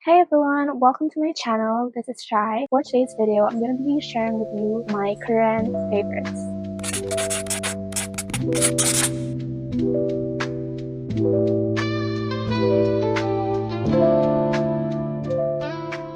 Hey everyone, welcome to my channel. This is Shai. For today's video, I'm going to be sharing with you my current favorites.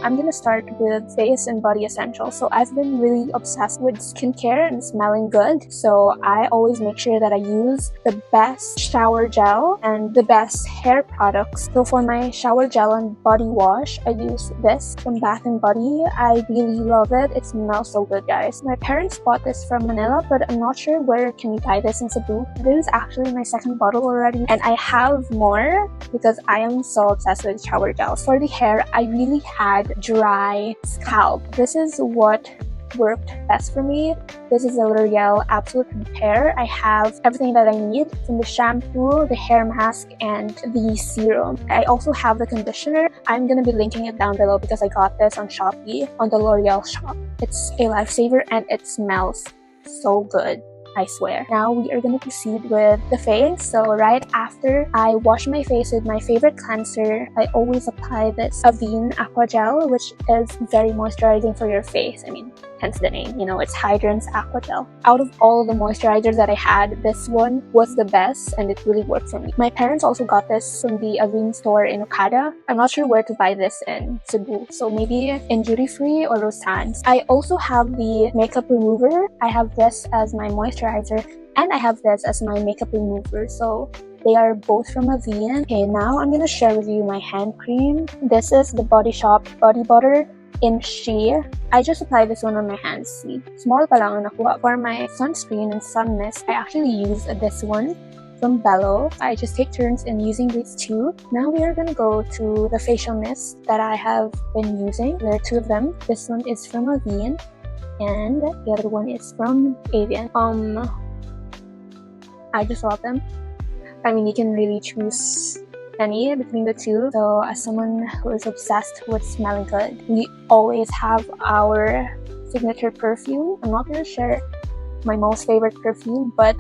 I'm gonna start with face and body essentials. So I've been really obsessed with skincare and smelling good. So I always make sure that I use the best shower gel and the best hair products. So for my shower gel and body wash, I use this from Bath & Body. I really love it. It smells so good, guys. My parents bought this from Manila, but I'm not sure where can you buy this in Cebu. This is actually my second bottle already, and I have more because I am so obsessed with shower gels. For the hair, I really had dry scalp. This is what worked best for me. This is a L'Oreal Absolute Repair. I have everything that I need from the shampoo, the hair mask, and the serum. I also have the conditioner. I'm gonna be linking it down below because I got this on Shopee on the L'Oreal shop. It's a lifesaver and it smells so good, I swear. Now we are going to proceed with the face. So right after I wash my face with my favorite cleanser, I always apply this Avène Aqua Gel, which is very moisturizing for your face. I mean, hence the name, you know, it's Hydrance Aqua Gel. Out of all the moisturizers that I had, this one was the best and it really worked for me. My parents also got this from the Avène store in Okada. I'm not sure where to buy this in Cebu, so maybe in Duty Free or Rosan's. I also have the makeup remover. I have this as my moisturizer and I have this as my makeup remover, so they are both from Evian. Okay, now I'm gonna share with you my hand cream. This is the Body Shop Body Butter in Shea. I just apply this one on my hands. See, small pa lang ang nakuha. For my sunscreen and sun mist, I actually use this one from Belo. I just take turns in using these two. Now we are gonna go to the facial mist that I have been using. There are two of them. This one is from Evian and the other one is from Evian. I just love them. I mean, you can really choose any between the two. So as someone who is obsessed with smelling good, we always have our signature perfume. I'm not gonna share my most favorite perfume, but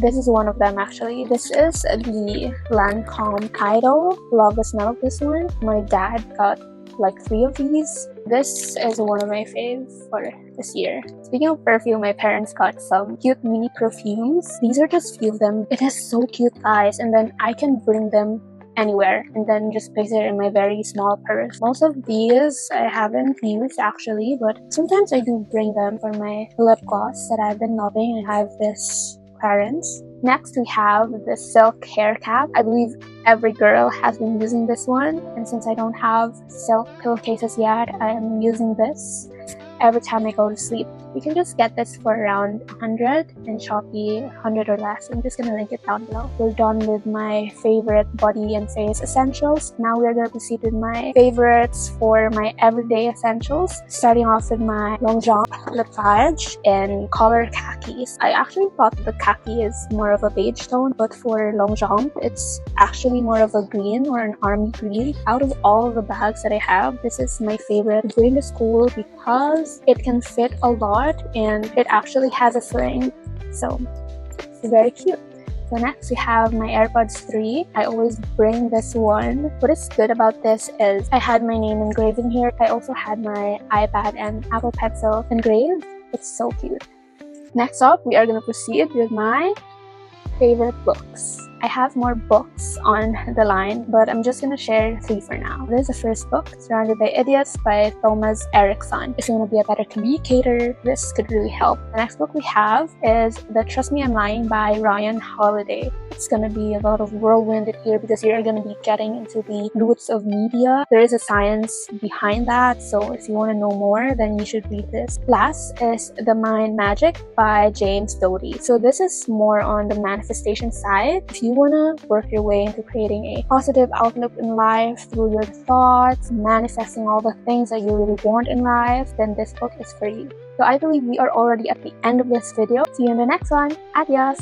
this is one of them actually. This is the Lancome Idôle. Love the smell of this one. My dad got like 3 of these. This is one of my faves for this year. Speaking of perfume, my parents got some cute mini perfumes. These are just few of them. It is so cute, guys, and then I can bring them anywhere and then just place it in my very small purse. Most of these I haven't used actually, but sometimes I do bring them for my lip gloss that I've been loving. I have this Clarins. Next, we have the silk hair cap. I believe every girl has been using this one, and since I don't have silk pillowcases yet, I am using this every time I go to sleep. You can just get this for around 100 and Shopee 100 or less. I'm just gonna link it down below. We're done with my favorite body and face essentials. Now we're gonna proceed with my favorites for my everyday essentials. Starting off with my Longchamp Pliage in color khakis. I actually thought the khaki is more of a beige tone, but for Longchamp, it's actually more of a green or an army green. Out of all of the bags that I have, this is my favorite to bring to school because it can fit a lot and it actually has a sling, so it's very cute. So next we have my AirPods 3. I always bring this one. What is good about this is I had my name engraved in here. I also had my iPad and Apple Pencil engraved. It's so cute. Next up, we are going to proceed with my favorite books. I have more books on the line, but I'm just gonna share 3 for now. This is the first book, Surrounded by Idiots by Thomas Erickson. If you want to be a better communicator, this could really help. The next book we have is The Trust Me I'm Lying by Ryan Holiday. It's gonna be a lot of whirlwind here because you're gonna be getting into the roots of media. There is a science behind that, so if you want to know more, then you should read this. Last is The Mind Magic by James Doty. So this is more on the manifestation side. If you want to work your way into creating a positive outlook in life through your thoughts, manifesting all the things that you really want in life, then this book is for you. So I believe we are already at the end of this video. See you in the next one. Adios!